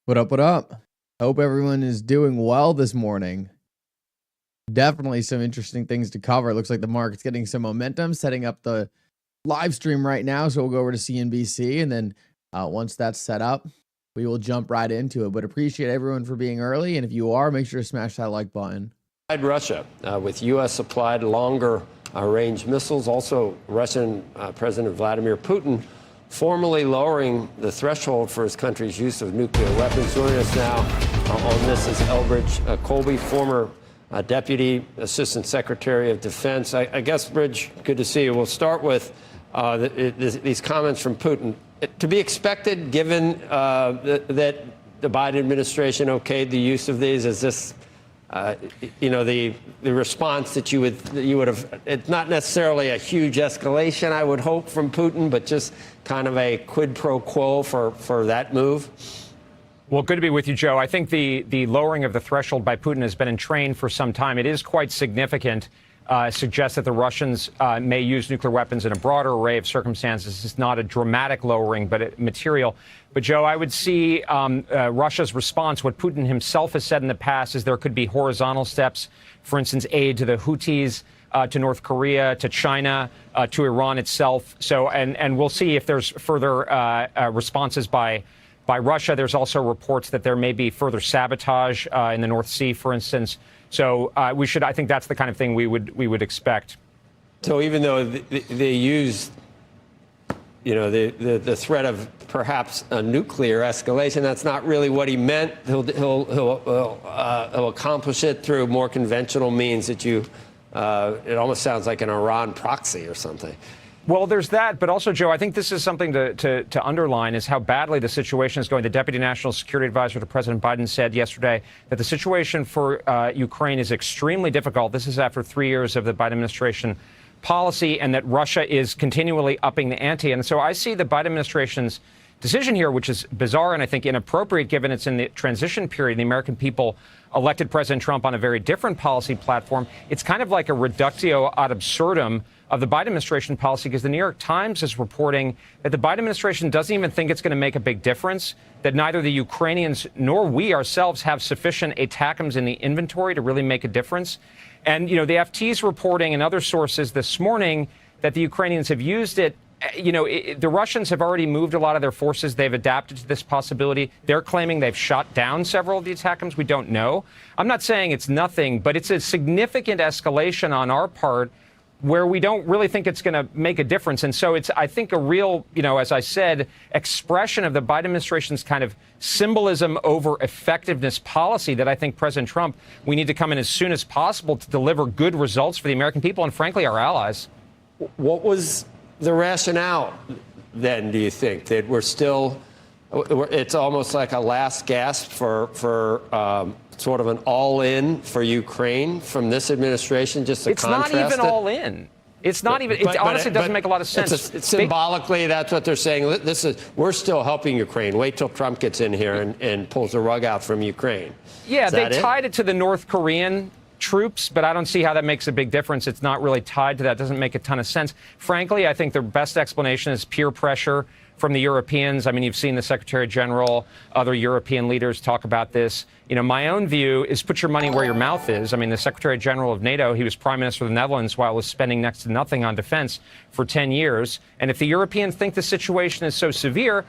What up, what up? Hope everyone is doing well this morning. Definitely some interesting things to cover. It looks like the market's getting some momentum, setting up the live stream right now. So we'll go over to CNBC, and then once that's set up, we will jump right into it. But appreciate everyone for being early. And if you are, make sure to smash that like button. Russia with U.S. supplied longer range missiles. Also, Russian President Vladimir Putin formally lowering the threshold for his country's use of nuclear weapons. Joining us now on this is Elbridge Colby, former Deputy Assistant Secretary of Defense. I guess, Bridge, good to see you. We'll start with these comments from Putin. To be expected, given that the Biden administration okayed the use of these, is this, the response that you would have? It's not necessarily a huge escalation, I would hope, from Putin, but just kind of a quid pro quo for that move. Well, good to be with you, Joe. I think the lowering of the threshold by Putin has been in train for some time. It is quite significant. Suggests that the Russians may use nuclear weapons in a broader array of circumstances. It's not a dramatic lowering, but material. But, Joe, I would see Russia's response. What Putin himself has said in the past is there could be horizontal steps, for instance, aid to the Houthis, to North Korea, to China, to Iran itself. So and we'll see if there's further responses by Russia. There's also reports that there may be further sabotage in the North Sea, for instance. So I think that's the kind of thing we would expect. So even though they used, the threat of perhaps a nuclear escalation, that's not really what he meant. He'll accomplish it through more conventional means that it almost sounds like an Iran proxy or something. Well, there's that. But also, Joe, I think this is something to underline is how badly the situation is going. The Deputy National Security Advisor to President Biden said yesterday that the situation for Ukraine is extremely difficult. This is after 3 years of the Biden administration policy, and that Russia is continually upping the ante. And so I see the Biden administration's decision here, which is bizarre and I think inappropriate given it's in the transition period. The American people elected President Trump on a very different policy platform. It's kind of like a reductio ad absurdum of the Biden administration policy, because the New York Times is reporting that the Biden administration doesn't even think it's going to make a big difference, that neither the Ukrainians nor we ourselves have sufficient ATACMS in the inventory to really make a difference. And, the FT's reporting and other sources this morning that the Ukrainians have used it. The Russians have already moved a lot of their forces. They've adapted to this possibility. They're claiming they've shot down several of the ATACMS. We don't know. I'm not saying it's nothing, but it's a significant escalation on our part where we don't really think it's going to make a difference. And so it's, I think, a real, as I said, expression of the Biden administration's kind of symbolism over effectiveness policy that I think President Trump, we need to come in as soon as possible to deliver good results for the American people and, frankly, our allies. What was the rationale then, do you think, that it's almost like a last gasp for sort of an all-in for Ukraine from this administration, just to contrast it? It's not even all-in. It's not even, it honestly doesn't make a lot of sense. Symbolically, that's what they're saying. We're still helping Ukraine. Wait till Trump gets in here and pulls the rug out from Ukraine. Yeah, they tied it to the North Korean troops, but I don't see how that makes a big difference. It's not really tied to that. It doesn't make a ton of sense. Frankly, I think the best explanation is peer pressure from the Europeans. I mean, you've seen the Secretary General, other European leaders talk about this. My own view is put your money where your mouth is. I mean, the Secretary General of NATO, he was Prime Minister of the Netherlands while was spending next to nothing on defense for 10 years. And if the Europeans think the situation is so severe,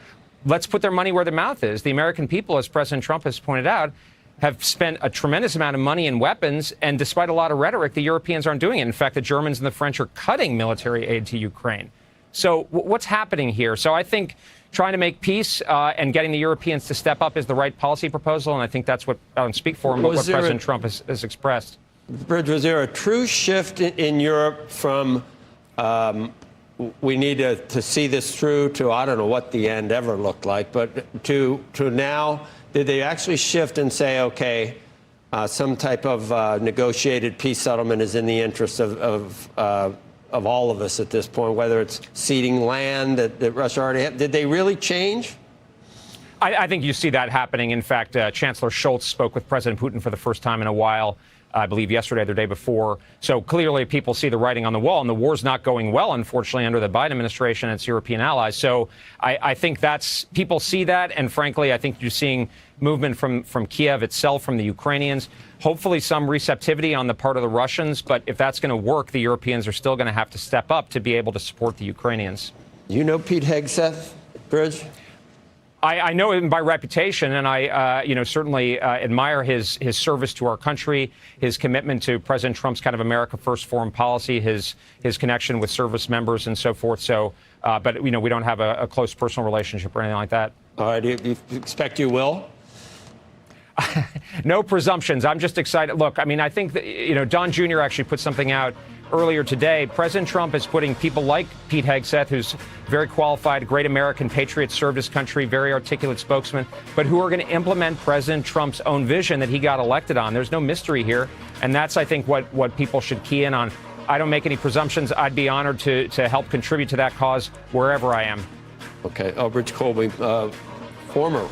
let's put their money where their mouth is. The American people, as President Trump has pointed out, have spent a tremendous amount of money in weapons, and despite a lot of rhetoric, the Europeans aren't doing it. In fact, the Germans and the French are cutting military aid to Ukraine. So what's happening here? So I think trying to make peace and getting the Europeans to step up is the right policy proposal, and I think that's what I don't speak for him, but what President Trump has expressed. Bridge, was there a true shift in Europe from we need to see this through to, I don't know what the end ever looked like, but to now? Did they actually shift and say, okay, some type of negotiated peace settlement is in the interest of all of us at this point, whether it's ceding land that Russia already had? Did they really change? I think you see that happening. In fact, Chancellor Scholz spoke with President Putin for the first time in a while I believe yesterday or the day before. So clearly people see the writing on the wall, and the war's not going well, unfortunately, under the Biden administration and its European allies. So I think that's, people see that, and frankly, I think you're seeing movement from Kiev itself, from the Ukrainians, hopefully some receptivity on the part of the Russians. But if that's going to work, the Europeans are still going to have to step up to be able to support the Ukrainians. You know Pete Hegseth, Bridge? I know him by reputation, and I, certainly admire his service to our country, his commitment to President Trump's kind of America First foreign policy, his connection with service members and so forth. So, but we don't have a close personal relationship or anything like that. All right, do you expect you will? No presumptions. I'm just excited. Look, I mean, I think that, Don Jr. actually put something out earlier today. President Trump is putting people like Pete Hegseth, who's very qualified, great American patriot, served his country, very articulate spokesman, but who are going to implement President Trump's own vision that he got elected on. There's no mystery here. And that's, I think, what people should key in on. I don't make any presumptions. I'd be honored to help contribute to that cause wherever I am. Okay. Rich Colby, former,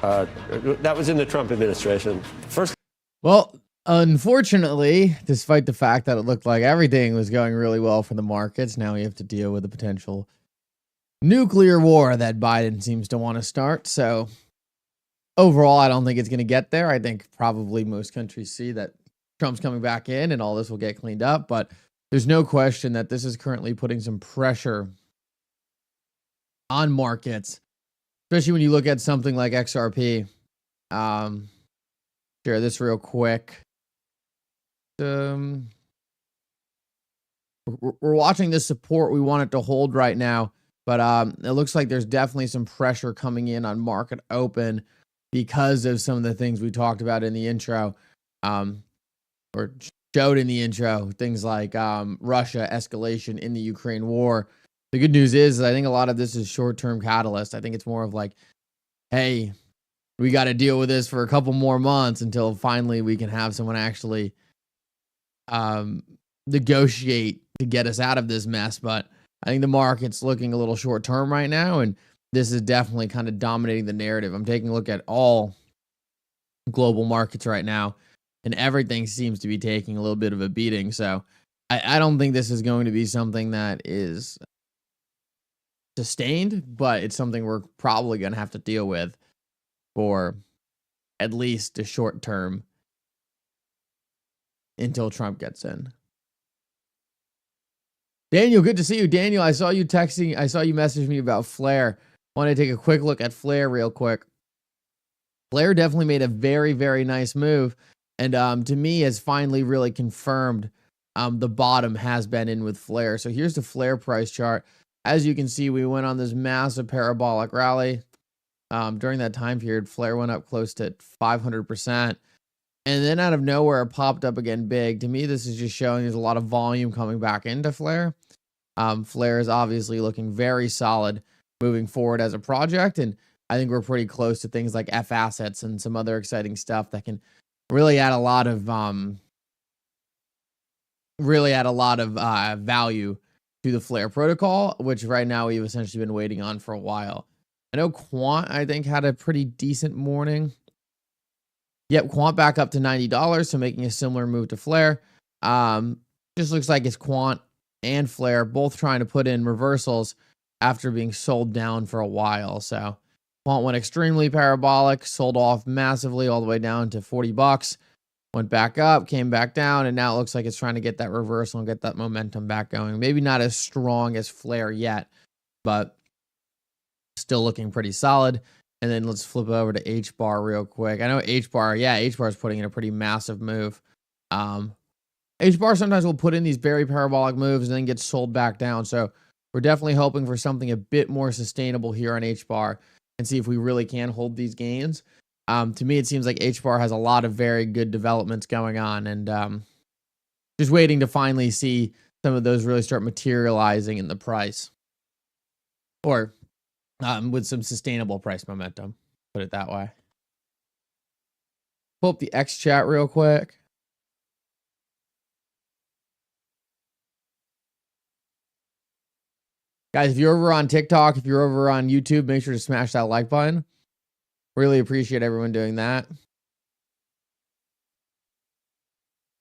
that was in the Trump administration. Well, unfortunately, despite the fact that it looked like everything was going really well for the markets, now we have to deal with a potential nuclear war that Biden seems to want to start. So overall, I don't think it's going to get there. I think probably most countries see that Trump's coming back in and all this will get cleaned up. But there's no question that this is currently putting some pressure on markets, especially when you look at something like XRP. Share this real quick. We're watching this support. We want it to hold right now, but it looks like there's definitely some pressure coming in on market open because of some of the things we talked about in the intro, or showed in the intro, things like Russia escalation in the Ukraine war. The good news is I think a lot of this is short-term catalyst. I think it's more of like, hey, we got to deal with this for a couple more months until finally we can have someone actually negotiate to get us out of this mess. But I think the market's looking a little short term right now, and this is definitely kind of dominating the narrative. I'm taking a look at all global markets right now, and everything seems to be taking a little bit of a beating. So I don't think this is going to be something that is sustained, but it's something we're probably going to have to deal with for at least a short term until Trump gets in. Daniel, good to see you. Daniel, I saw you texting. I saw you message me about FLR. Want to take a quick look at FLR real quick. FLR definitely made a very, very nice move. And to me has finally really confirmed the bottom has been in with FLR. So here's the FLR price chart. As you can see, we went on this massive parabolic rally. During that time period, FLR went up close to 500%. And then out of nowhere, it popped up again big. To me, this is just showing there's a lot of volume coming back into FLR. FLR is obviously looking very solid moving forward as a project. And I think we're pretty close to things like F assets and some other exciting stuff that can really add a lot of value to the FLR protocol, which right now we've essentially been waiting on for a while. I know Quant, I think, had a pretty decent morning. Yep, Quant back up to $90, so making a similar move to FLR. Just looks like it's Quant and FLR both trying to put in reversals after being sold down for a while. So Quant went extremely parabolic, sold off massively all the way down to $40, went back up, came back down, and now it looks like it's trying to get that reversal and get that momentum back going. Maybe not as strong as FLR yet, but still looking pretty solid. And then let's flip over to H-bar real quick. I know H-bar is putting in a pretty massive move. H-bar sometimes will put in these very parabolic moves and then get sold back down. So we're definitely hoping for something a bit more sustainable here on H-bar and see if we really can hold these gains. To me, it seems like H-bar has a lot of very good developments going on, and just waiting to finally see some of those really start materializing in the price, or with some sustainable price momentum, put it that way. Pull up the X chat real quick. Guys, if you're over on TikTok, if you're over on YouTube, make sure to smash that like button. Really appreciate everyone doing that.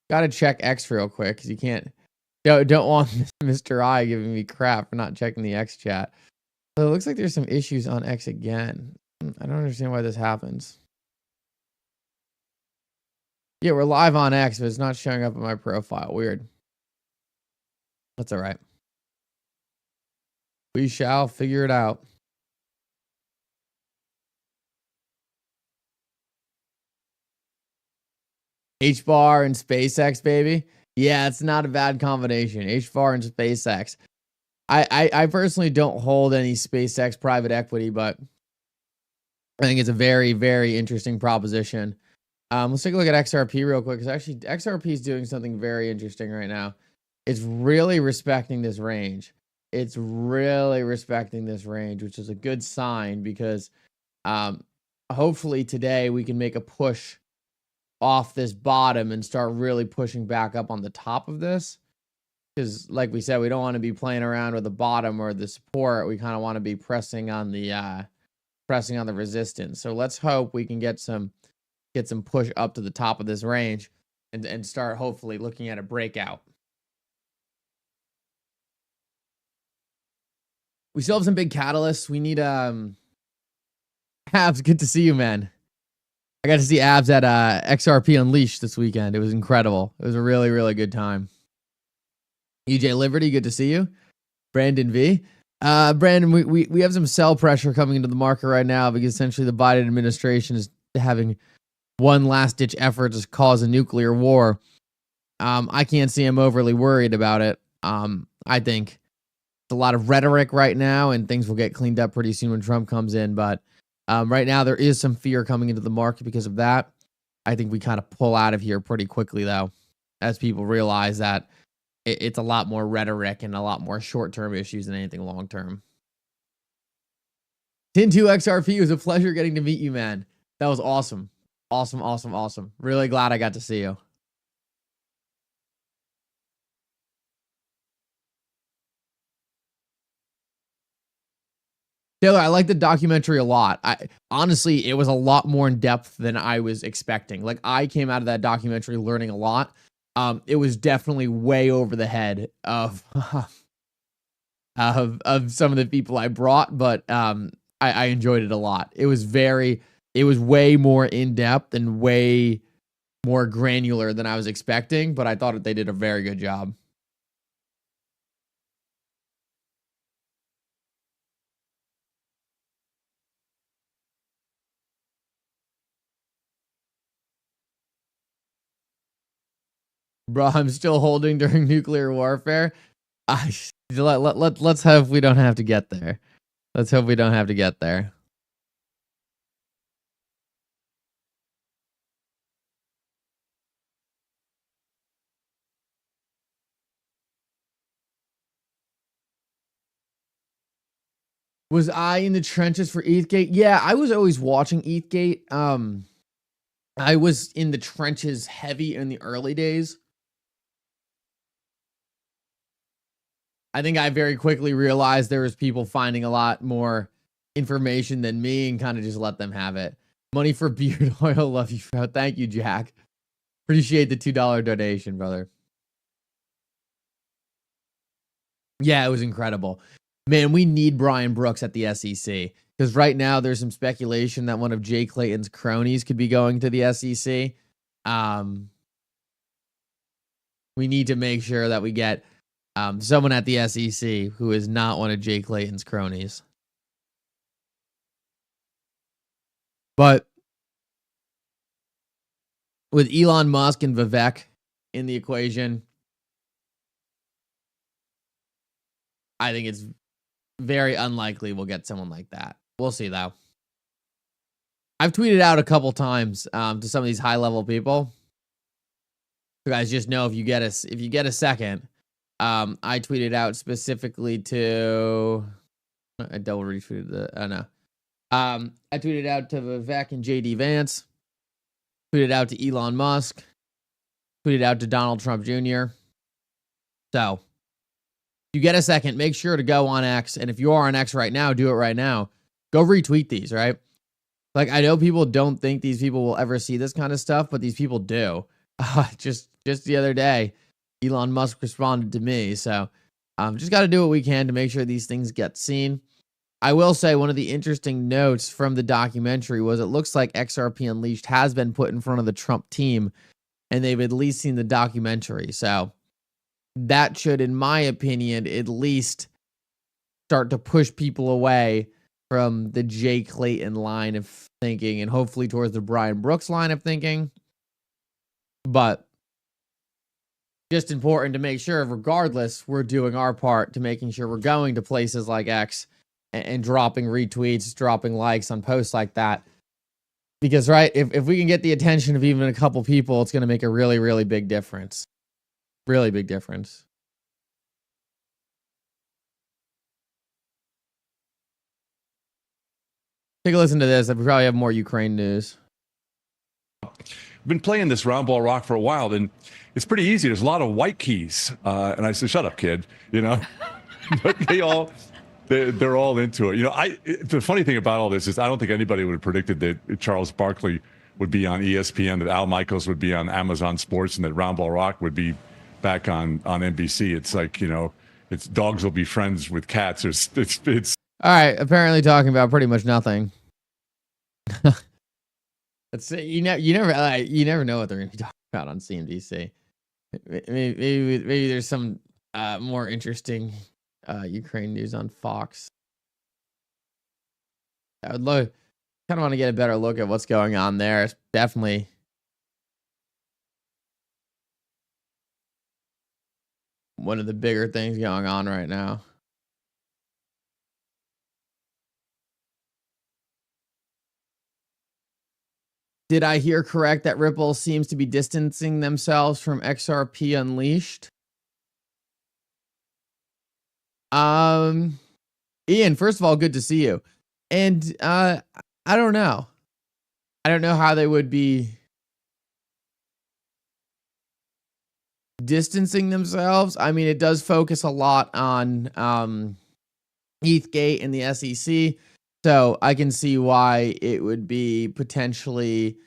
Gotta check X real quick because you can't. Don't want Mr. I giving me crap for not checking the X chat. So it looks like there's some issues on X again. I don't understand why this happens. Yeah, we're live on X, but it's not showing up in my profile. Weird. That's all right. We shall figure it out. H-bar and SpaceX, baby. Yeah, it's not a bad combination. H-bar and SpaceX. I personally don't hold any SpaceX private equity, but I think it's a very, very interesting proposition. Let's take a look at XRP real quick, because actually XRP is doing something very interesting right now. It's really respecting this range. It's really respecting this range, which is a good sign, because hopefully today we can make a push off this bottom and start really pushing back up on the top of this. Because like we said, we don't want to be playing around with the bottom or the support. We kind of want to be pressing on the resistance. So let's hope we can get some push up to the top of this range and start hopefully looking at a breakout. We still have some big catalysts. We need Abs, good to see you, man. I got to see Abs at XRP Unleashed this weekend. It was incredible. It was a really, really good time. EJ Liberty, good to see you. Brandon V. Brandon, we have some sell pressure coming into the market right now, because essentially the Biden administration is having one last ditch effort to cause a nuclear war. I can't see him overly worried about it. I think it's a lot of rhetoric right now, and things will get cleaned up pretty soon when Trump comes in. But right now there is some fear coming into the market because of that. I think we kind of pull out of here pretty quickly, though, as people realize that it's a lot more rhetoric and a lot more short-term issues than anything long-term. Tin2 XRP, it was a pleasure getting to meet you, man. That was awesome. Awesome, awesome, awesome. Really glad I got to see you. Taylor, I like the documentary a lot. Honestly, it was a lot more in depth than I was expecting. Like, I came out of that documentary learning a lot. It was definitely way over the head of some of the people I brought, but I enjoyed it a lot. It was way more in depth and way more granular than I was expecting, but I thought that they did a very good job. Bro, I'm still holding during nuclear warfare. Let's hope we don't have to get there. Let's hope we don't have to get there. Was I in the trenches for ETHgate? Yeah, I was always watching ETHgate. I was in the trenches heavy in the early days. I think I very quickly realized there was people finding a lot more information than me and kind of just let them have it. Money for beard oil. Love you, bro. Thank you, Jack. Appreciate the $2 donation, brother. Yeah, it was incredible. Man, we need Brian Brooks at the SEC, because right now there's some speculation that one of Jay Clayton's cronies could be going to the SEC. We need to make sure that we get someone at the SEC who is not one of Jay Clayton's cronies. But with Elon Musk and Vivek in the equation, I think it's very unlikely we'll get someone like that. We'll see, though. I've tweeted out a couple times to some of these high-level people. You guys just know if you get a second. I tweeted out specifically to. I double retweeted the. Oh no. I tweeted out to Vivek and JD Vance. Tweeted out to Elon Musk. Tweeted out to Donald Trump Jr. So, if you get a second, make sure to go on X. And if you are on X right now, do it right now. Go retweet these, right? Like, I know people don't think these people will ever see this kind of stuff, but these people do. Just just the other day, Elon Musk responded to me. So just got to do what we can to make sure these things get seen. I will say one of the interesting notes from the documentary was it looks like XRP Unleashed has been put in front of the Trump team, and they've at least seen the documentary. So that should, in my opinion, at least start to push people away from the Jay Clayton line of thinking and hopefully towards the Brian Brooks line of thinking. But just important to make sure, regardless, we're doing our part to making sure we're going to places like X and dropping retweets, dropping likes on posts like that. Because, right, if we can get the attention of even a couple people, it's going to make a really, really big difference. Really big difference. Take a listen to this. We probably have more Ukraine news. I've been playing this round ball rock for a while, and it's pretty easy. There's a lot of white keys. And I said, shut up, kid, you know. But they're all into it. You know, the funny thing about all this is I don't think anybody would have predicted that Charles Barkley would be on ESPN, that Al Michaels would be on Amazon Sports, and that round ball rock would be back on NBC. It's like, you know, it's dogs will be friends with cats. It's all right, apparently talking about pretty much nothing. Let's see. You never know what they're going to be talking about on CNBC. Maybe there's some more interesting Ukraine news on Fox. I would kind of want to get a better look at what's going on there. It's definitely one of the bigger things going on right now. Did I hear correct that Ripple seems to be distancing themselves from XRP Unleashed? Ian, first of all, good to see you. And I don't know. I don't know how they would be distancing themselves. I mean, it does focus a lot on ETHgate and the SEC. So I can see why it would be potentially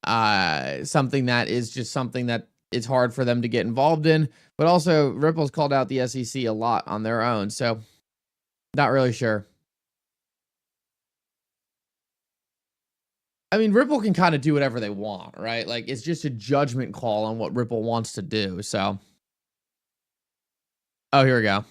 something that is just something that it's hard for them to get involved in. But also, Ripple's called out the SEC a lot on their own. So not really sure. I mean, Ripple can kind of do whatever they want, right? Like, it's just a judgment call on what Ripple wants to do. So, oh, here we go.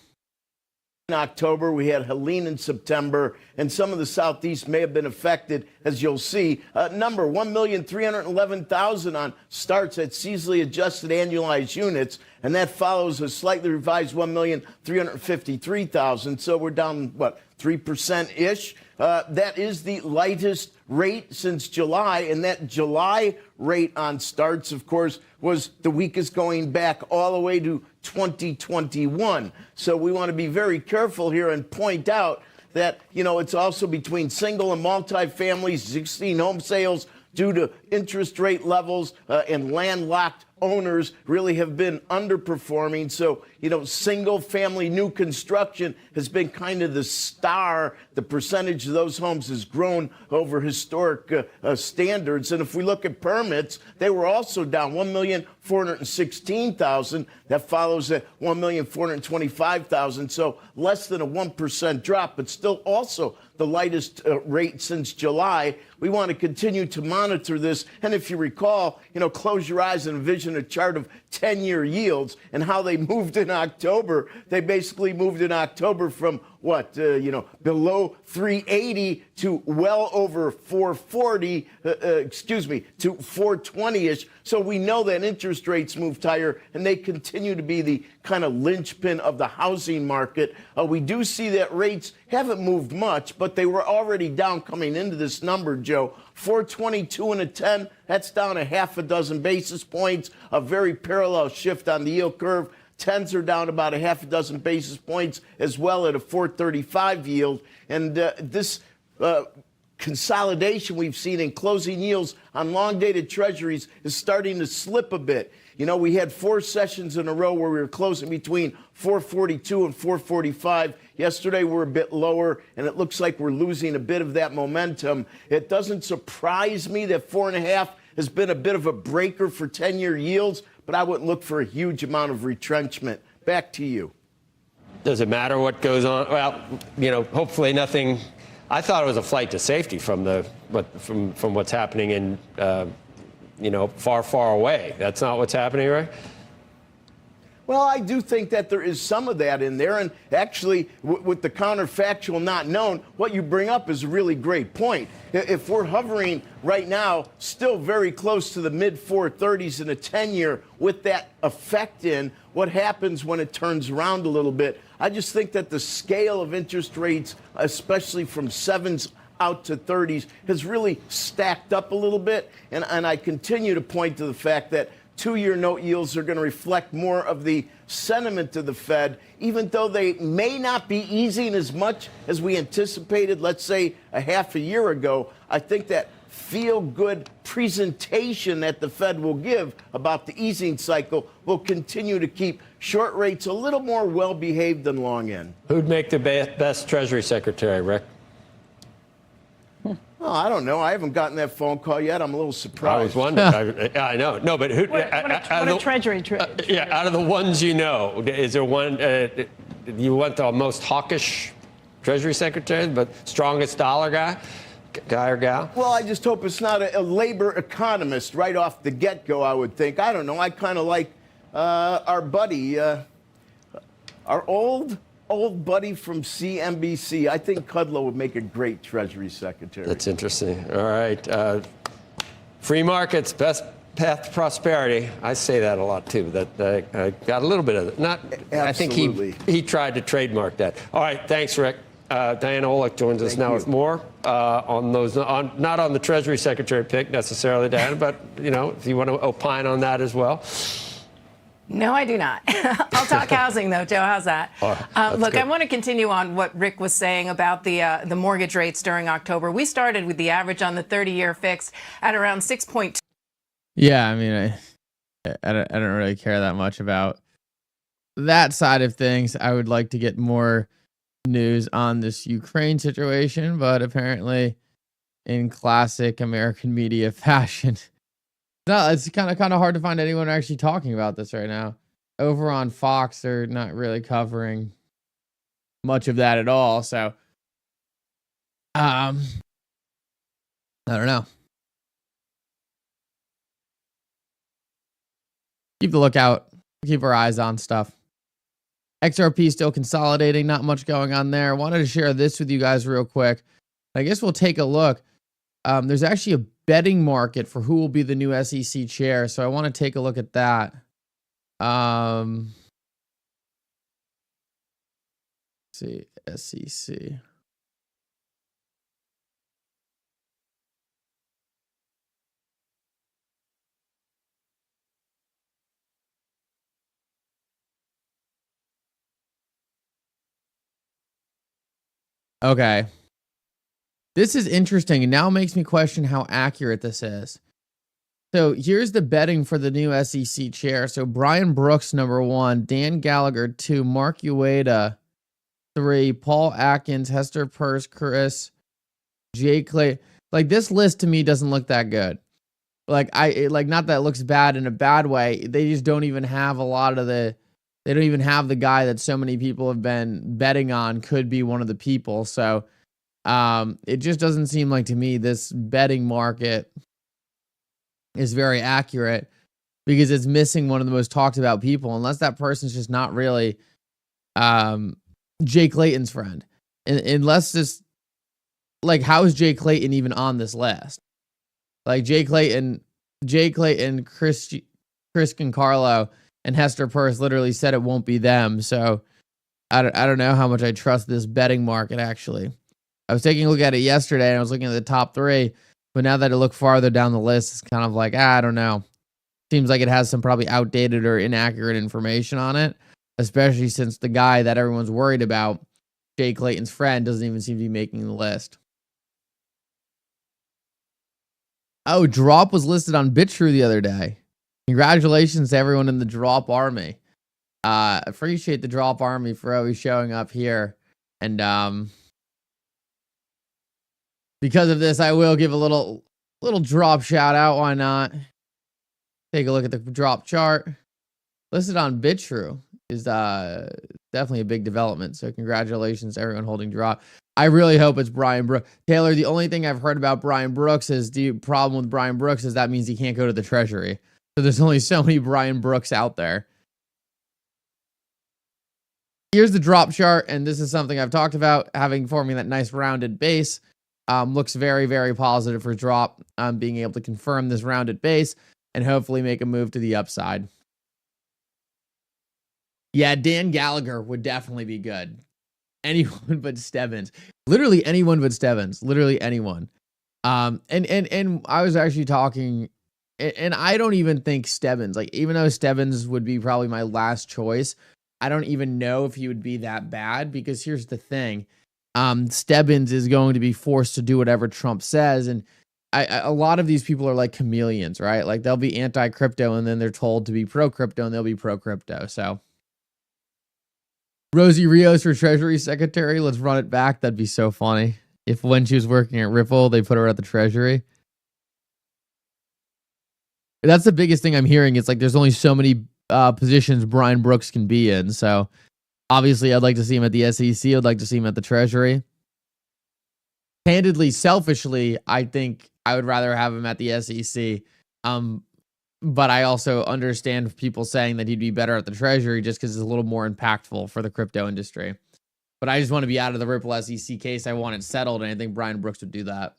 In October, we had Helene in September, and some of the Southeast may have been affected, as you'll see. Number 1,311,000 on starts at seasonally adjusted annualized units, and that follows a slightly revised 1,353,000. So we're down, what, 3%-ish? That is the lightest rate since July, and that July rate on starts, of course, was the weakest going back all the way to 2021. So we want to be very careful here and point out that, you know, it's also between single and multifamily, 16 home sales due to interest rate levels and landlocked owners really have been underperforming. So, you know, single family new construction has been kind of the star. The percentage of those homes has grown over historic standards. And if we look at permits, they were also down 1,416,000. That follows at 1,425,000. So less than a 1% drop, but still also the lightest rate since July. We want to continue to monitor this. And if you recall, you know, close your eyes and envision a chart of 10-year yields and how they moved in October. They basically moved in October from what, below 380 to well over 440, to 420-ish. So we know that interest rates moved higher, and they continue to be the kind of linchpin of the housing market. We do see that rates haven't moved much, but they were already down coming into this number, Joe. 422 and a 10, that's down a half a dozen basis points, a very parallel shift on the yield curve. 10s are down about a half a dozen basis points as well at a 435 yield. And this consolidation we've seen in closing yields on long-dated treasuries is starting to slip a bit. You know, we had 4 sessions in a row where we were closing between 442 and 445. Yesterday, we're a bit lower, and it looks like we're losing a bit of that momentum. It doesn't surprise me that 4.5 has been a bit of a breaker for 10-year yields, but I wouldn't look for a huge amount of retrenchment. Back to you. Does it matter what goes on? Well, hopefully nothing. I thought it was a flight to safety from what's happening in, far, far away. That's not what's happening, right? Well, I do think that there is some of that in there. And actually, with the counterfactual not known, what you bring up is a really great point. If we're hovering right now, still very close to the mid 430s in a 10-year with that effect in, what happens when it turns around a little bit? I just think that the scale of interest rates, especially from 7s out to 30s, has really stacked up a little bit. And I continue to point to the fact that 2-year note yields are going to reflect more of the sentiment of the Fed, even though they may not be easing as much as we anticipated, let's say, a half a year ago. I think that feel-good presentation that the Fed will give about the easing cycle will continue to keep short rates a little more well-behaved than long end. Who'd make the best Treasury Secretary, Rick? Oh, I don't know. I haven't gotten that phone call yet. I'm a little surprised. I was wondering. I know. No, but who? What a treasury. Yeah, out of the ones you know, is there one you want the most hawkish Treasury Secretary, but strongest dollar guy or gal? Well, I just hope it's not a labor economist right off the get-go, I would think. I don't know. I kind of like our buddy, our old buddy from CNBC. I think Kudlow would make a great Treasury Secretary. That's interesting. All right. Free markets, best path to prosperity. I say that a lot, too. That I got a little bit of it. I think he tried to trademark that. All right. Thanks, Rick. Diana Olick joins us now with more on those, not on the Treasury Secretary pick necessarily, Diana, but, if you want to opine on that as well. No, I do not. I'll talk housing, though, Joe. How's that? Look, I want to continue on what Rick was saying about the mortgage rates during October. We started with the average on the 30-year fixed at around 6.2. Yeah, I mean, I don't really care that much about that side of things. I would like to get more news on this Ukraine situation, but apparently, in classic American media fashion, it's kind of hard to find anyone actually talking about this right now. Over on Fox, they're not really covering much of that at all. So, I don't know. Keep the lookout. Keep our eyes on stuff. XRP still consolidating. Not much going on there. Wanted to share this with you guys real quick. I guess we'll take a look. There's actually a betting market for who will be the new SEC chair. So I want to take a look at that. Let's see, SEC. Okay. This is interesting, and now makes me question how accurate this is. So here's the betting for the new SEC chair. So Brian Brooks, number 1, Dan Gallagher, 2, Mark Ueda, 3, Paul Atkins, Hester Peirce, Chris, Jay Clay. Like, this list to me doesn't look that good. Not that it looks bad in a bad way. They just don't even have they don't even have the guy that so many people have been betting on could be one of the people. So it just doesn't seem like to me this betting market is very accurate because it's missing one of the most talked about people, unless that person's just not really Jay Clayton's friend. Unless this, how is Jay Clayton even on this list? Like Jay Clayton, Chris Concarlo, and Hester Peirce literally said it won't be them. So I don't know how much I trust this betting market, actually. I was taking a look at it yesterday, and I was looking at the top 3, but now that I look farther down the list, it's kind of like, I don't know. Seems like it has some probably outdated or inaccurate information on it, especially since the guy that everyone's worried about, Jay Clayton's friend, doesn't even seem to be making the list. Oh, Drop was listed on BitTrue the other day. Congratulations to everyone in the Drop Army. Appreciate the Drop Army for always showing up here. And because of this, I will give a little drop shout out. Why not? Take a look at the drop chart. Listed on BitTrue is definitely a big development. So congratulations to everyone holding drop. I really hope it's Brian Brooks. Taylor, the only thing I've heard about Brian Brooks is the problem with Brian Brooks is that means he can't go to the Treasury. So there's only so many Brian Brooks out there. Here's the drop chart, and this is something I've talked about, forming that nice rounded base. Looks very, very positive for drop. Being able to confirm this rounded base and hopefully make a move to the upside. Yeah, Dan Gallagher would definitely be good. Anyone but Stebbins. Literally anyone but Stebbins. Literally anyone. And I was actually talking, and I don't even think Stebbins, like, even though Stebbins would be probably my last choice, I don't even know if he would be that bad, because here's the thing. Stebbins is going to be forced to do whatever Trump says, and a lot of these people are like chameleons, right? Like, they'll be anti-crypto, and then they're told to be pro-crypto, and they'll be pro-crypto. So Rosie Rios for Treasury Secretary. Let's run it back. That'd be so funny. If when she was working at Ripple, they put her at the Treasury. That's the biggest thing I'm hearing. It's like there's only so many positions Brian Brooks can be in. So obviously, I'd like to see him at the SEC. I'd like to see him at the Treasury. Candidly, selfishly, I think I would rather have him at the SEC. But I also understand people saying that he'd be better at the Treasury just because it's a little more impactful for the crypto industry. But I just want to be out of the Ripple SEC case. I want it settled, and I think Brian Brooks would do that.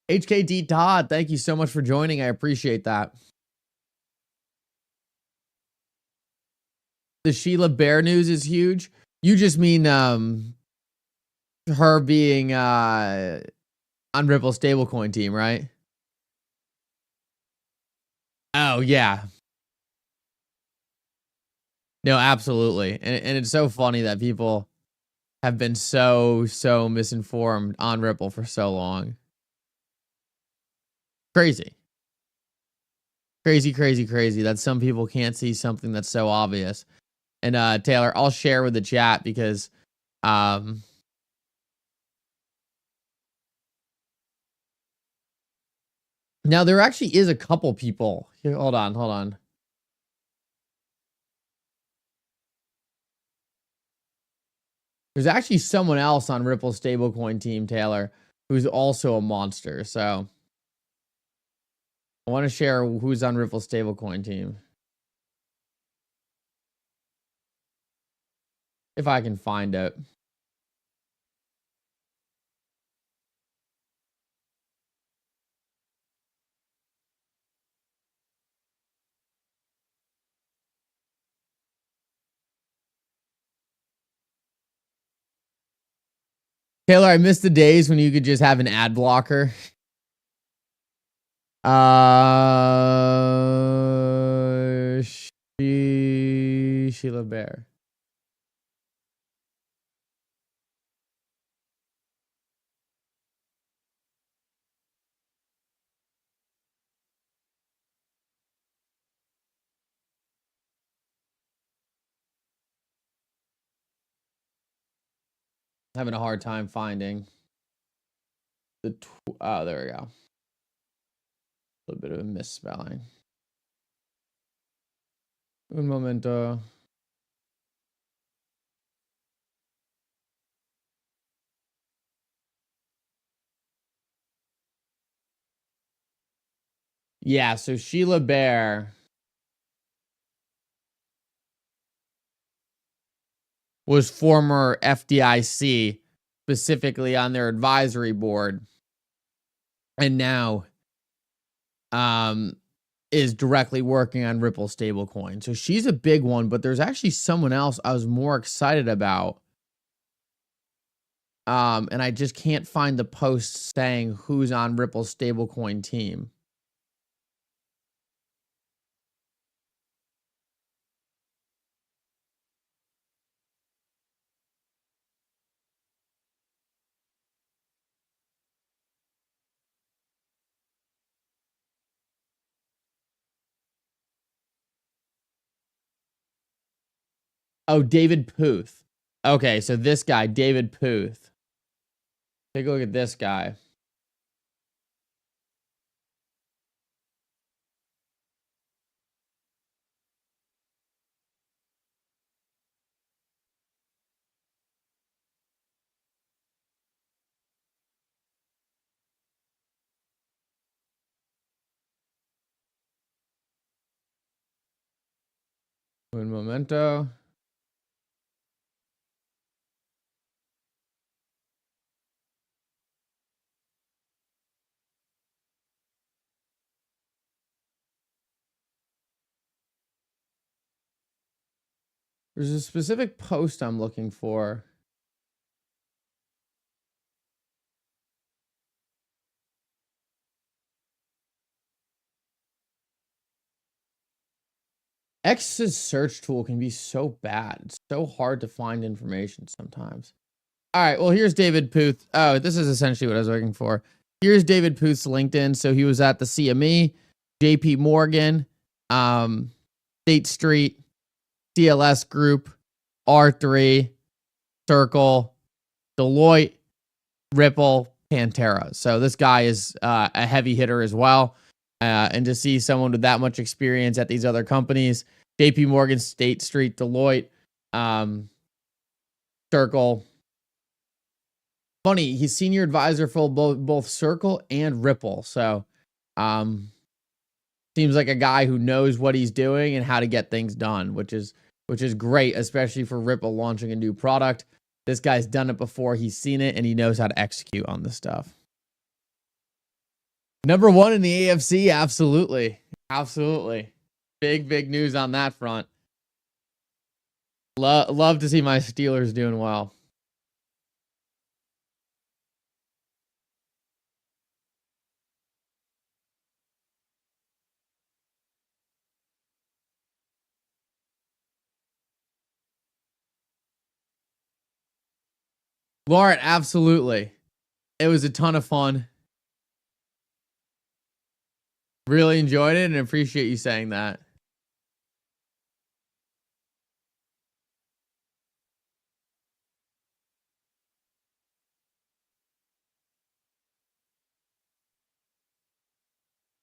HKD Todd, thank you so much for joining. I appreciate that. The Sheila Bear news is huge. You just mean her being on Ripple stablecoin team, right? Oh, yeah. No, absolutely. And it's so funny that people have been so misinformed on Ripple for so long. Crazy. Crazy that some people can't see something that's so obvious. And Taylor, I'll share with the chat because now there actually is a couple people here. Hold on. There's actually someone else on Ripple stablecoin team, Taylor, who's also a monster. So I want to share who's on Ripple stablecoin team. If I can find it. Taylor, I miss the days when you could just have an ad blocker. Sheila Bear. Having a hard time finding the oh, there we go. A little bit of a misspelling. Un momento. Yeah, so Sheila Bear was former FDIC, specifically on their advisory board, and now is directly working on Ripple stablecoin. So she's a big one, but there's actually someone else I was more excited about. And I just can't find the post saying who's on Ripple stablecoin team. Oh, David Puth. Okay, so this guy, David Puth. Take a look at this guy. Un momento. There's a specific post I'm looking for. X's search tool can be so bad. It's so hard to find information sometimes. All right, well, here's David Puth. Oh, this is essentially what I was looking for. Here's David Puth's LinkedIn. So he was at the CME, JP Morgan, State Street, CLS Group, R3, Circle, Deloitte, Ripple, Pantera. So this guy is a heavy hitter as well. And to see someone with that much experience at these other companies, JP Morgan, State Street, Deloitte, Circle. Funny, he's senior advisor for both Circle and Ripple. So seems like a guy who knows what he's doing and how to get things done, which is great, especially for Ripple launching a new product. This guy's done it before, he's seen it, and he knows how to execute on this stuff. Number one in the AFC, absolutely. Absolutely. Big news on that front. Love to see my Steelers doing well. Lauren, absolutely. It was a ton of fun. Really enjoyed it and appreciate you saying that.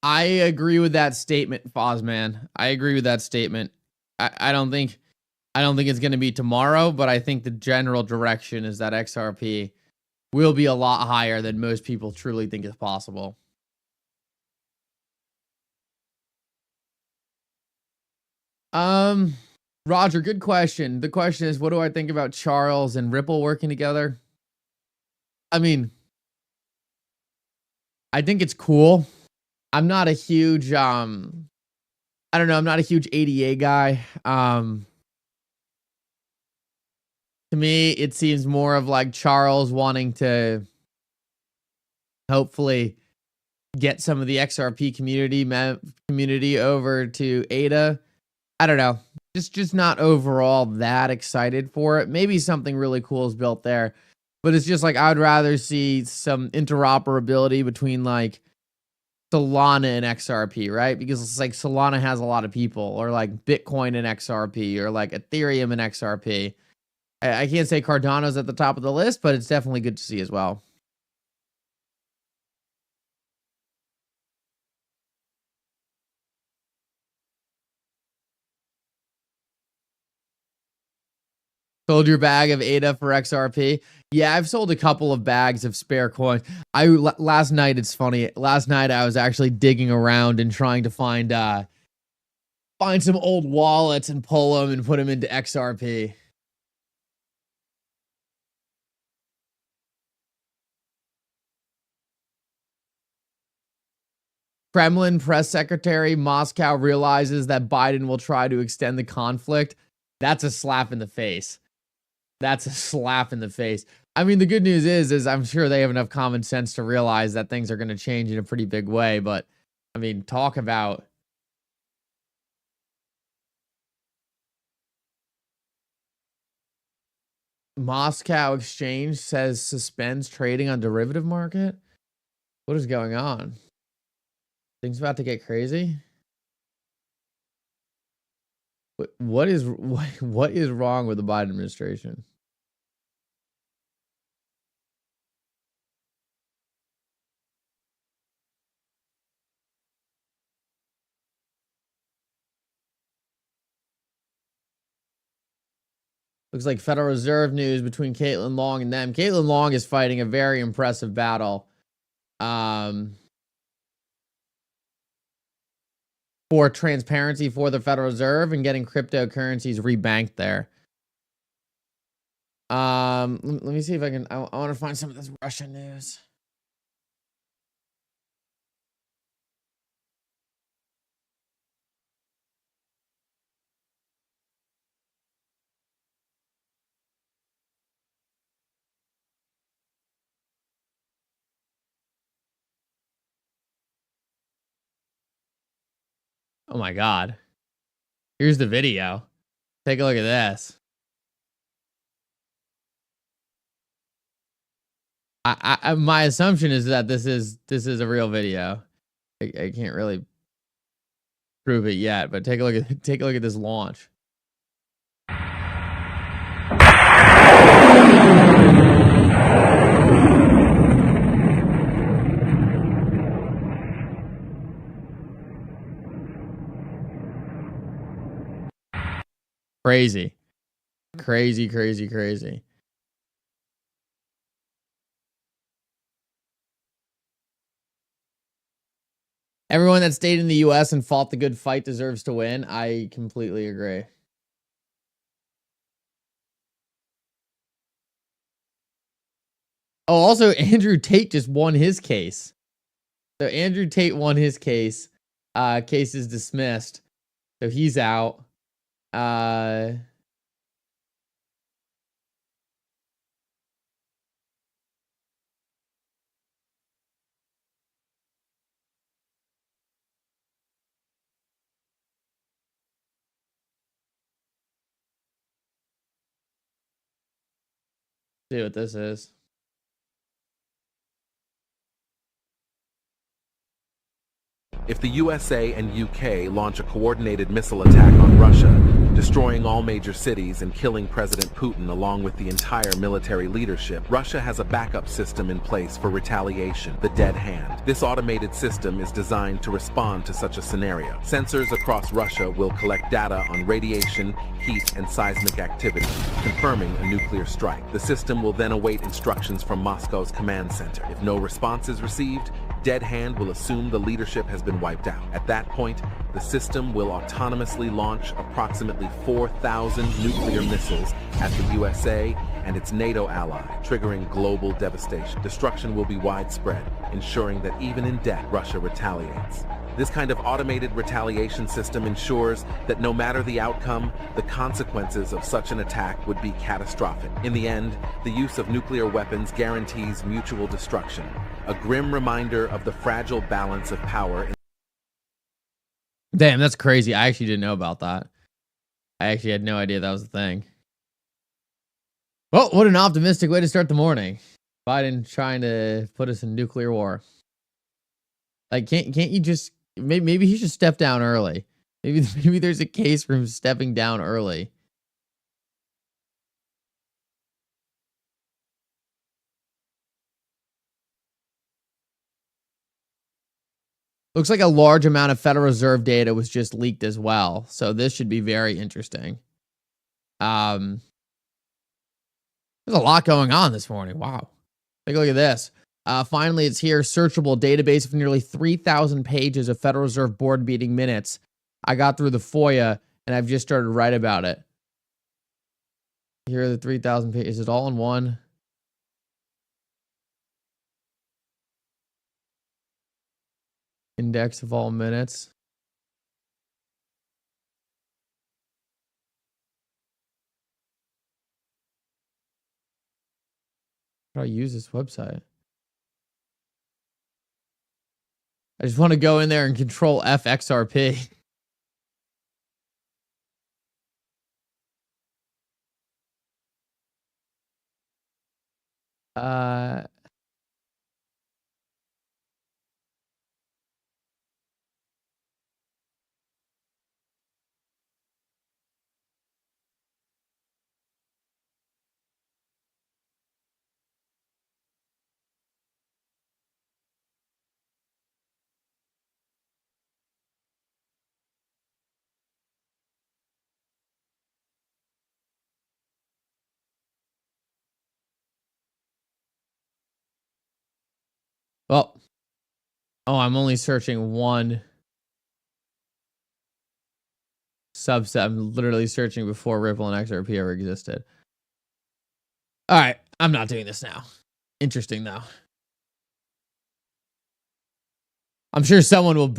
I agree with that statement, Fozman. I agree with that statement. I don't think it's going to be tomorrow, but I think the general direction is that XRP will be a lot higher than most people truly think is possible. Roger, good question. The question is, what do I think about Charles and Ripple working together? I mean, I think it's cool. I'm not a huge I don't know, I'm not a huge ADA guy. To me, it seems more of like Charles wanting to hopefully get some of the XRP community over to ADA. I don't know. Just not overall that excited for it. Maybe something really cool is built there. But it's just like I'd rather see some interoperability between like Solana and XRP, right? Because it's like Solana has a lot of people, or like Bitcoin and XRP, or like Ethereum and XRP. I can't say Cardano's at the top of the list, but it's definitely good to see as well. Sold your bag of ADA for XRP? Yeah, I've sold a couple of bags of spare coins. Last night, it's funny. Last night I was actually digging around and trying to find some old wallets and pull them and put them into XRP. Kremlin press secretary, Moscow realizes that Biden will try to extend the conflict. That's a slap in the face. That's a slap in the face. I mean, the good news is I'm sure they have enough common sense to realize that things are going to change in a pretty big way. But, I mean, talk about... Moscow Exchange says suspends trading on derivative market? What is going on? Things about to get crazy? What is wrong with the Biden administration? Looks like Federal Reserve news between Caitlin Long and them. Caitlin Long is fighting a very impressive battle for transparency for the Federal Reserve and getting cryptocurrencies rebanked there. Let me see if I can. I want to find some of this Russian news. Oh my God. Here's the video. Take a look at this. My assumption is that this is a real video. I can't really prove it yet, but take a look at this launch. Crazy. Crazy, crazy, crazy. Everyone that stayed in the US and fought the good fight deserves to win. I completely agree. Oh, also Andrew Tate just won his case. So Andrew Tate won his case. Case is dismissed. So he's out. See what this is. If the USA and UK launch a coordinated missile attack on Russia, destroying all major cities and killing President Putin along with the entire military leadership, Russia has a backup system in place for retaliation, the dead hand. This automated system is designed to respond to such a scenario. Sensors across Russia will collect data on radiation, heat, and seismic activity, confirming a nuclear strike. The system will then await instructions from Moscow's command center. If no response is received, Dead Hand will assume the leadership has been wiped out. At that point, the system will autonomously launch approximately 4,000 nuclear missiles at the USA and its NATO ally, triggering global devastation. Destruction will be widespread, ensuring that even in death, Russia retaliates. This kind of automated retaliation system ensures that no matter the outcome, the consequences of such an attack would be catastrophic. In the end, the use of nuclear weapons guarantees mutual destruction, a grim reminder of the fragile balance of power. Damn, that's crazy. I actually didn't know about that. I actually had no idea that was a thing. Well, what an optimistic way to start the morning. Biden trying to put us in nuclear war. Like, can't you just... Maybe he should step down early. Maybe there's a case for him stepping down early. Looks like a large amount of Federal Reserve data was just leaked as well. So this should be very interesting. There's a lot going on this morning. Wow. Take a look at this. Finally, it's here. Searchable database of nearly 3,000 pages of Federal Reserve board meeting minutes. I got through the FOIA and I've just started to write about it. Here are the 3,000 pages. Is it all in one? Index of all minutes. How do I use this website? I just want to go in there and control F XRP. Well, oh, I'm only searching one subset. I'm literally searching before Ripple and XRP ever existed. All right, I'm not doing this now. Interesting though. I'm sure someone will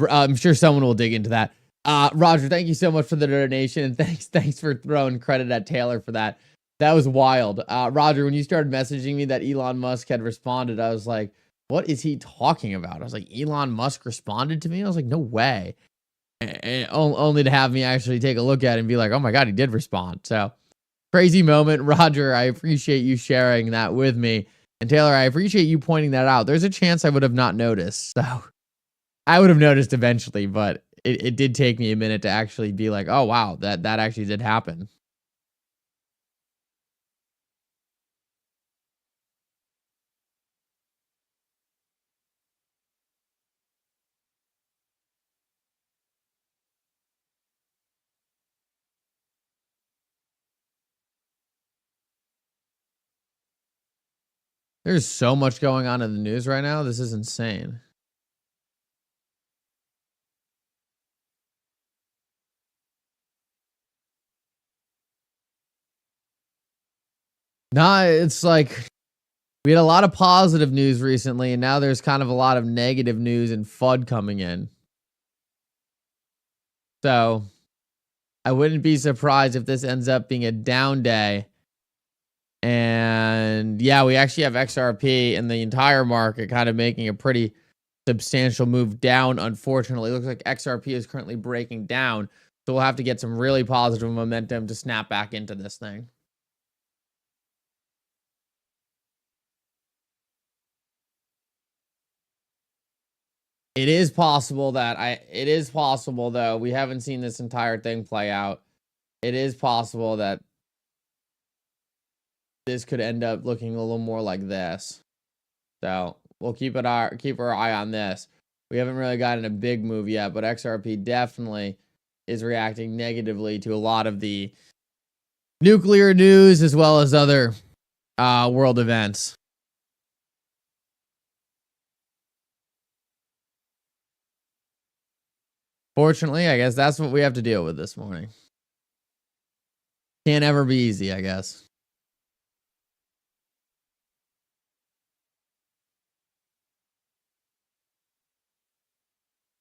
dig into that. Roger, thank you so much for the donation, and thanks for throwing credit at Taylor for that. That was wild. Roger, when you started messaging me that Elon Musk had responded, I was like, what is he talking about? I was like, Elon Musk responded to me? I was like, no way. And only to have me actually take a look at it and be like, oh my God, he did respond. So crazy moment. Roger, I appreciate you sharing that with me. And Taylor, I appreciate you pointing that out. There's a chance I would have not noticed. So I would have noticed eventually, but it did take me a minute to actually be like, oh wow, that actually did happen. There's so much going on in the news right now. This is insane. Nah, it's like we had a lot of positive news recently, and now there's kind of a lot of negative news and FUD coming in. So I wouldn't be surprised if this ends up being a down day. And yeah, we actually have XRP and the entire market kind of making a pretty substantial move down. Unfortunately, it looks like XRP is currently breaking down. So we'll have to get some really positive momentum to snap back into this thing. It is possible though, we haven't seen this entire thing play out. It is possible that this could end up looking a little more like this. So we'll keep our eye on this. We haven't really gotten a big move yet, but XRP definitely is reacting negatively to a lot of the nuclear news as well as other world events. Fortunately, I guess that's what we have to deal with this morning. Can't ever be easy, I guess.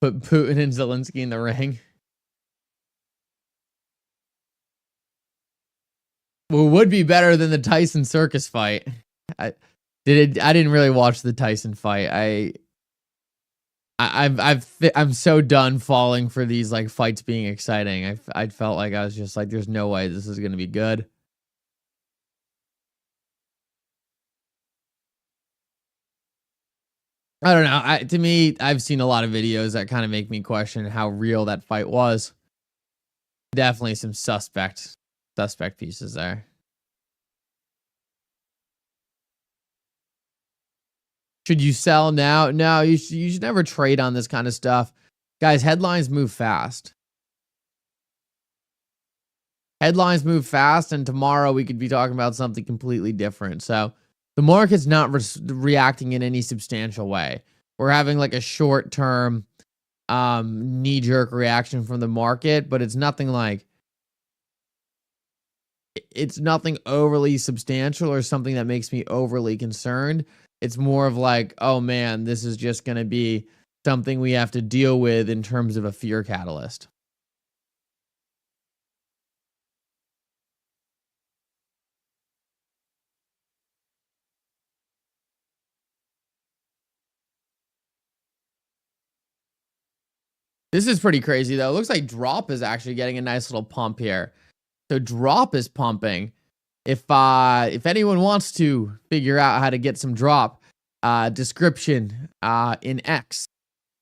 Put Putin and Zelensky in the ring. Well, would be better than the Tyson circus fight. I didn't really watch the Tyson fight. I'm so done falling for these like fights being exciting. I felt like I was just like, there's no way this is gonna be good. I don't know. To me, I've seen a lot of videos that kind of make me question how real that fight was. Definitely some suspect pieces there. Should you sell now? No, you should never trade on this kind of stuff. Guys, headlines move fast. Headlines move fast, and tomorrow we could be talking about something completely different. So the market's not reacting in any substantial way. We're having like a short-term knee-jerk reaction from the market, but it's nothing overly substantial or something that makes me overly concerned. It's more of like, oh man, this is just going to be something we have to deal with in terms of a fear catalyst. This is pretty crazy though. It looks like Drop is actually getting a nice little pump here. So Drop is pumping. If anyone wants to figure out how to get some Drop, description in X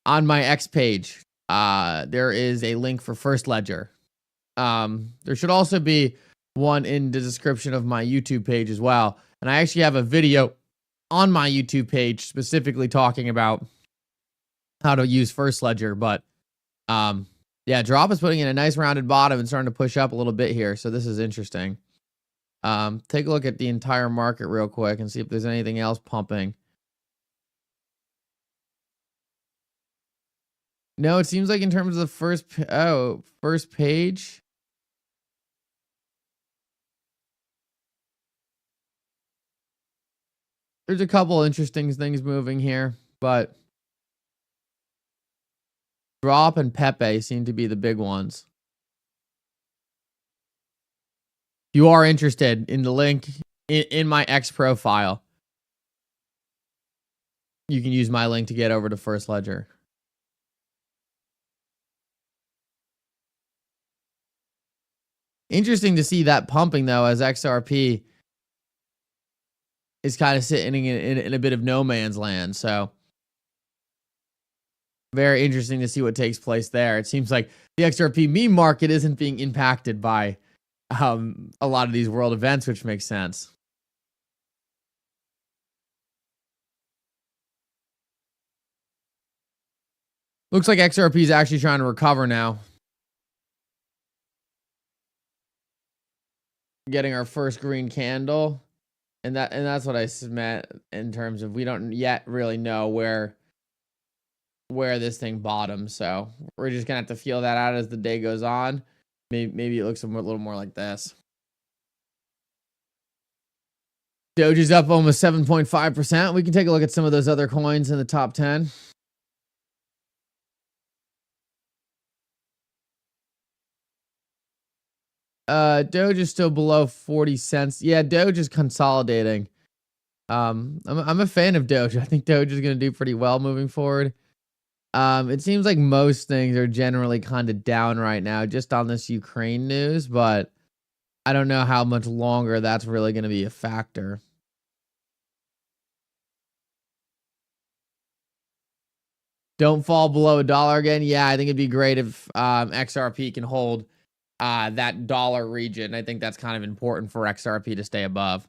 on my X page, there is a link for First Ledger. There should also be one in the description of my YouTube page as well. And I actually have a video on my YouTube page specifically talking about how to use First Ledger, but yeah, Drop is putting in a nice rounded bottom and starting to push up a little bit here. So this is interesting. Take a look at the entire market real quick and see if there's anything else pumping. No, it seems like in terms of the first page. There's a couple interesting things moving here, but Drop and Pepe seem to be the big ones. If you are interested in the link in my X profile, you can use my link to get over to First Ledger. Interesting to see that pumping, though, as XRP is kind of sitting in a bit of no man's land. So very interesting to see what takes place there. It seems like the XRP meme market isn't being impacted by a lot of these world events, which makes sense. Looks like XRP is actually trying to recover now. Getting our first green candle. And that's what I meant in terms of we don't yet really know where this thing bottoms. So we're just gonna have to feel that out as the day goes on. Maybe it looks a little more like this. Doge is up almost 7.5%. We can take a look at some of those other coins in the top 10. Doge is still below 40 cents. Yeah, Doge is consolidating. I'm a fan of Doge. I think Doge is going to do pretty well moving forward. It seems like most things are generally kind of down right now just on this Ukraine news, but I don't know how much longer that's really going to be a factor. Don't fall below $1 again. Yeah, I think it'd be great if XRP can hold that dollar region. I think that's kind of important for XRP to stay above.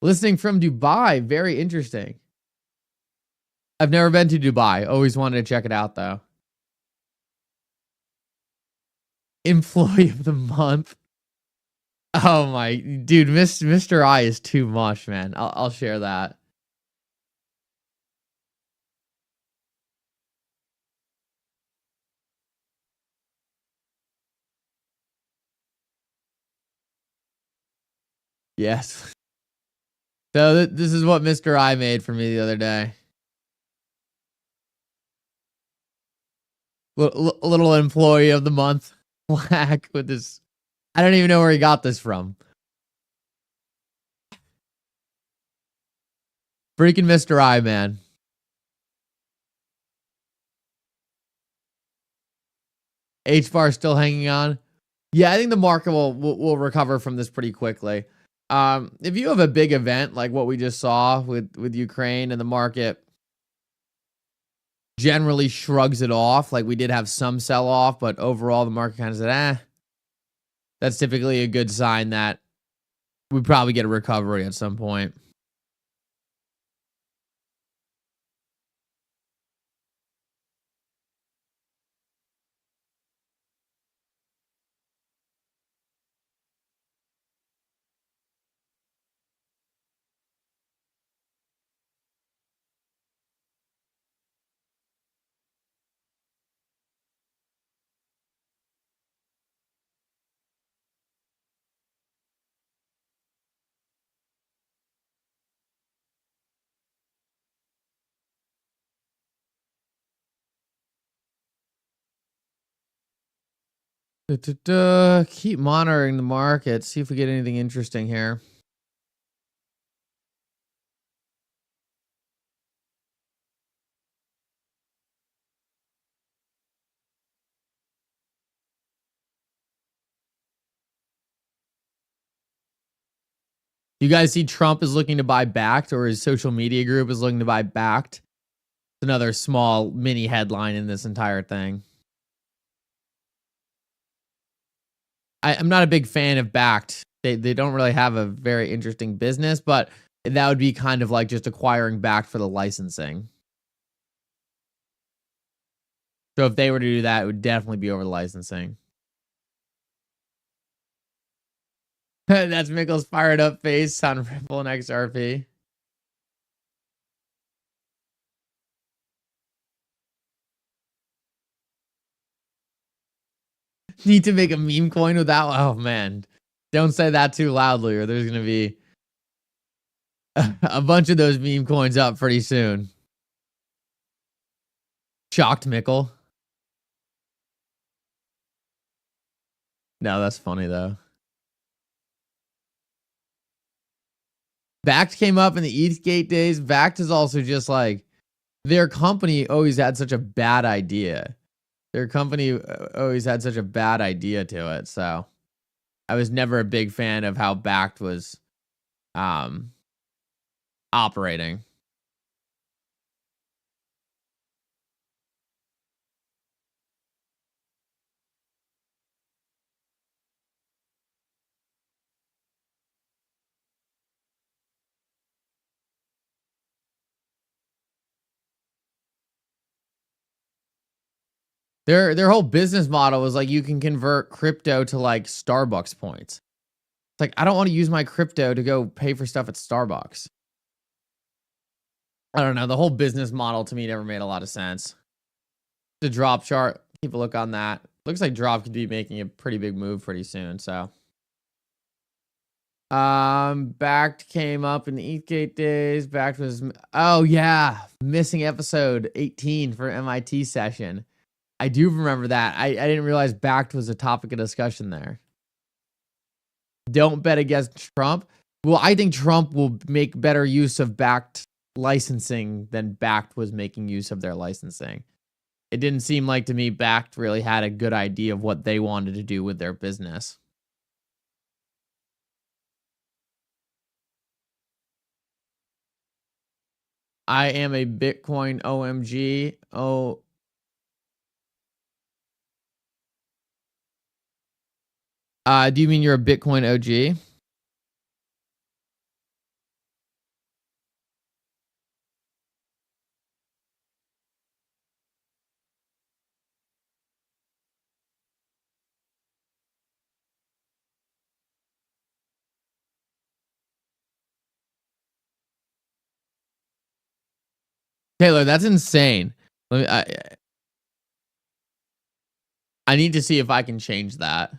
Listening from Dubai, very interesting. I've never been to Dubai. Always wanted to check it out, though. Employee of the month. Oh my, dude, Mr. I is too much, man. I'll share that. Yes. So this is what Mr. I made for me the other day. Little employee of the month black with this. I don't even know where he got this from. Freaking Mr. I, man. H-bar still hanging on. Yeah, I think the market will recover from this pretty quickly. If you have a big event like what we just saw with Ukraine and the market generally shrugs it off, like we did have some sell off, but overall the market kind of said, that's typically a good sign that we probably get a recovery at some point. Keep monitoring the market. See if we get anything interesting here. You guys see Trump is looking to buy Backed, or his social media group is looking to buy Backed. It's another small mini headline in this entire thing. I'm not a big fan of Backed. They don't really have a very interesting business, but that would be kind of like just acquiring Backed for the licensing. So if they were to do that, it would definitely be over the licensing. That's Mickle's fired up face on Ripple and XRP. Need to make a meme coin without. Oh man, don't say that too loudly, or there's gonna be a bunch of those meme coins up pretty soon. Shocked Mickle. No, that's funny though. Backed came up in the Eastgate days. Backed is also just like their company always had such a bad idea. Their company always had such a bad idea to it. So I was never a big fan of how Backed was operating. Their whole business model was like you can convert crypto to like Starbucks points. It's like I don't want to use my crypto to go pay for stuff at Starbucks. I don't know. The whole business model to me never made a lot of sense. The drop chart, keep a look on that. Looks like drop could be making a pretty big move pretty soon. So, Backed came up in the Eastgate days. Backed was missing episode 18 for MIT session. I do remember that. I didn't realize Backed was a topic of discussion there. Don't bet against Trump. Well, I think Trump will make better use of Backed licensing than Backed was making use of their licensing. It didn't seem like to me Backed really had a good idea of what they wanted to do with their business. I am a Bitcoin OMG. Oh. Do you mean you're a Bitcoin OG? Taylor, that's insane. I need to see if I can change that.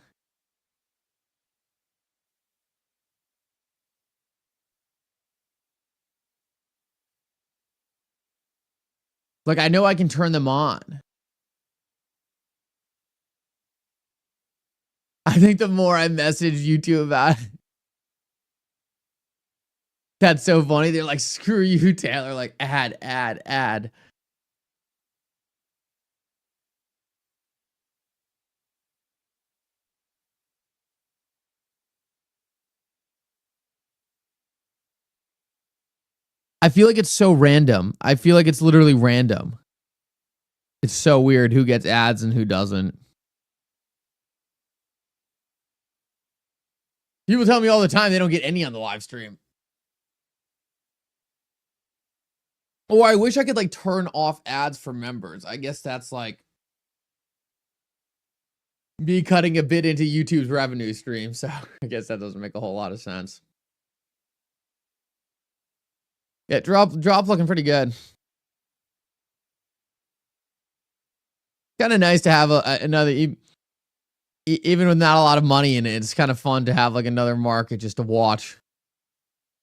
Like, I know I can turn them on. I think the more I message YouTube about it, that's so funny. They're like, screw you, Taylor. Like, ad. I feel like it's so random. I feel like it's literally random. It's so weird who gets ads and who doesn't. People tell me all the time they don't get any on the live stream. Or I wish I could like turn off ads for members. I guess that's like me cutting a bit into YouTube's revenue stream. So I guess that doesn't make a whole lot of sense. Yeah, drop looking pretty good. Kind of nice to have another, even with not a lot of money in it. It's kind of fun to have like another market just to watch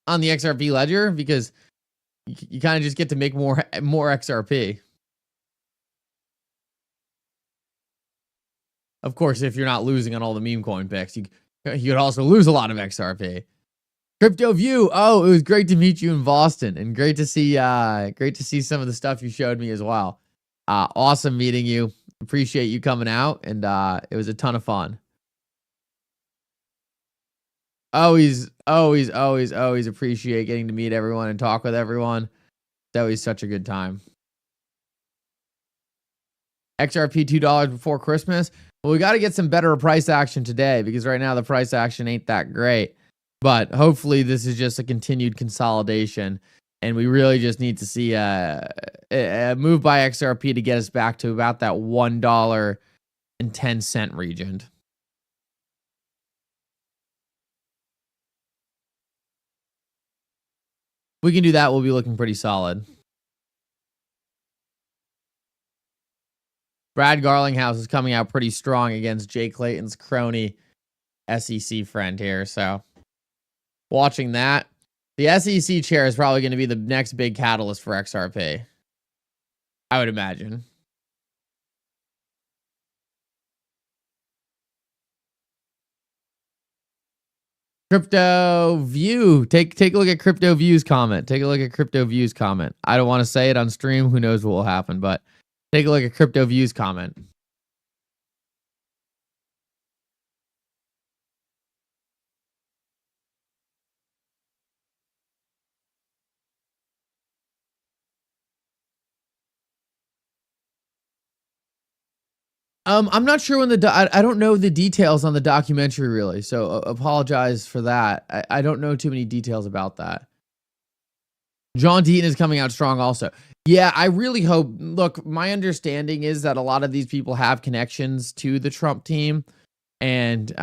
on the XRP ledger because you kind of just get to make more XRP. Of course, if you're not losing on all the meme coin picks, you could also lose a lot of XRP. Crypto View. Oh, it was great to meet you in Boston and great to see some of the stuff you showed me as well. Awesome meeting you. Appreciate you coming out, and it was a ton of fun. Always appreciate getting to meet everyone and talk with everyone. It's always such a good time. XRP $2 before Christmas. Well, we got to get some better price action today because right now the price action ain't that great. But hopefully this is just a continued consolidation, and we really just need to see a move by XRP to get us back to about that $1.10 region. We can do that. We'll be looking pretty solid. Brad Garlinghouse is coming out pretty strong against Jay Clayton's crony SEC friend here. So watching that. The SEC chair is probably going to be the next big catalyst for XRP. I would imagine. Crypto View. Take a look at Crypto View's comment. Take a look at Crypto View's comment. I don't want to say it on stream. Who knows what will happen, but take a look at Crypto View's comment. I'm not sure when I don't know the details on the documentary really, so apologize for that. I don't know too many details about that. John Deaton is coming out strong also. Yeah, I really hope. Look, my understanding is that a lot of these people have connections to the Trump team, and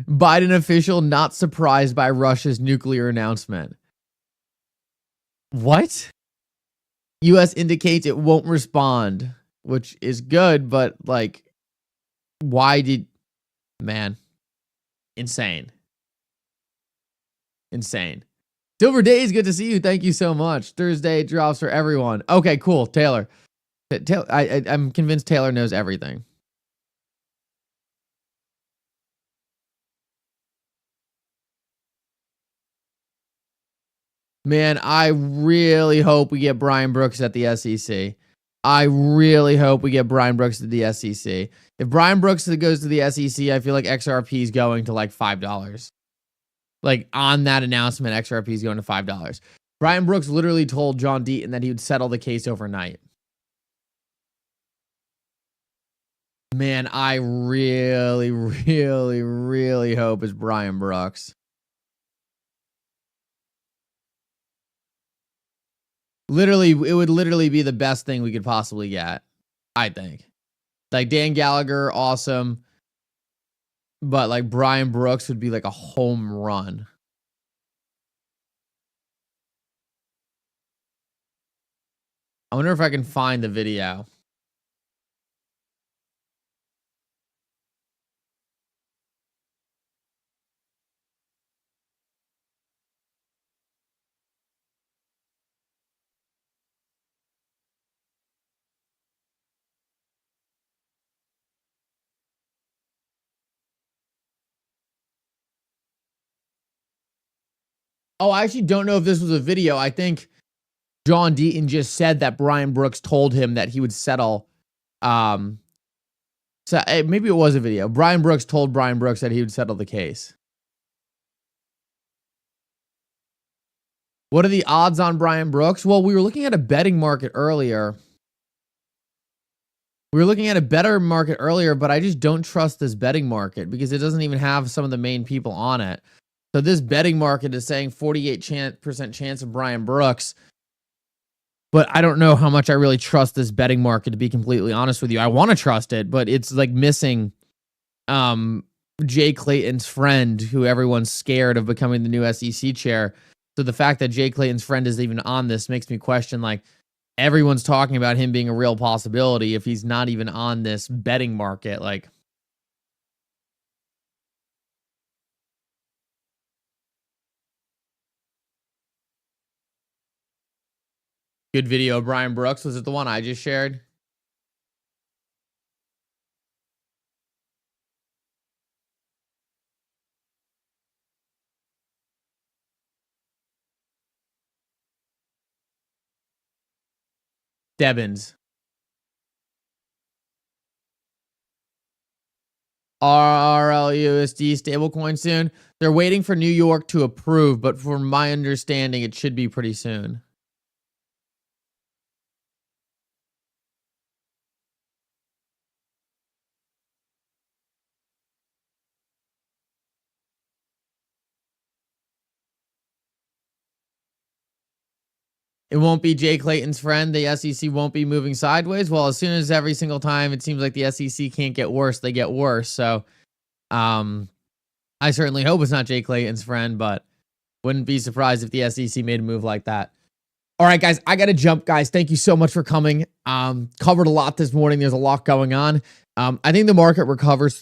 Biden official not surprised by Russia's nuclear announcement. What? U.S. indicates it won't respond, which is good, but like, why did... Man. Insane. Insane. Silver Days, good to see you. Thank you so much. Thursday drops for everyone. Okay, cool. Taylor. I'm convinced Taylor knows everything. Man, I really hope we get Brian Brooks at the SEC. I really hope we get Brian Brooks at the SEC. If Brian Brooks goes to the SEC, I feel like XRP is going to like $5. Like on that announcement, XRP is going to $5. Brian Brooks literally told John Deaton that he would settle the case overnight. Man, I really, really, really hope it's Brian Brooks. Literally, it would literally be the best thing we could possibly get, I think. Like Dan Gallagher, awesome. But like Brian Brooks would be like a home run. I wonder if I can find the video. Oh, I actually don't know if this was a video. I think John Deaton just said that Brian Brooks told him that he would settle. So maybe it was a video. Brian Brooks told Brian Brooks that he would settle the case. What are the odds on Brian Brooks? Well, we were looking at a betting market earlier. We were looking at a better market earlier, but I just don't trust this betting market because it doesn't even have some of the main people on it. So this betting market is saying 48% chance of Brian Brooks. But I don't know how much I really trust this betting market, to be completely honest with you. I want to trust it, but it's like missing Jay Clayton's friend, who everyone's scared of becoming the new SEC chair. So the fact that Jay Clayton's friend is even on this makes me question, like, everyone's talking about him being a real possibility if he's not even on this betting market. Like, good video of Brian Brooks. Was it the one I just shared? Debbins. RLUSD stablecoin soon. They're waiting for New York to approve, but from my understanding, it should be pretty soon. It won't be Jay Clayton's friend. The SEC won't be moving sideways. Well, as soon as every single time it seems like the SEC can't get worse, they get worse. So I certainly hope it's not Jay Clayton's friend, but wouldn't be surprised if the SEC made a move like that. All right, guys, I got to jump, guys. Thank you so much for coming. Covered a lot this morning. There's a lot going on. I think the market recovers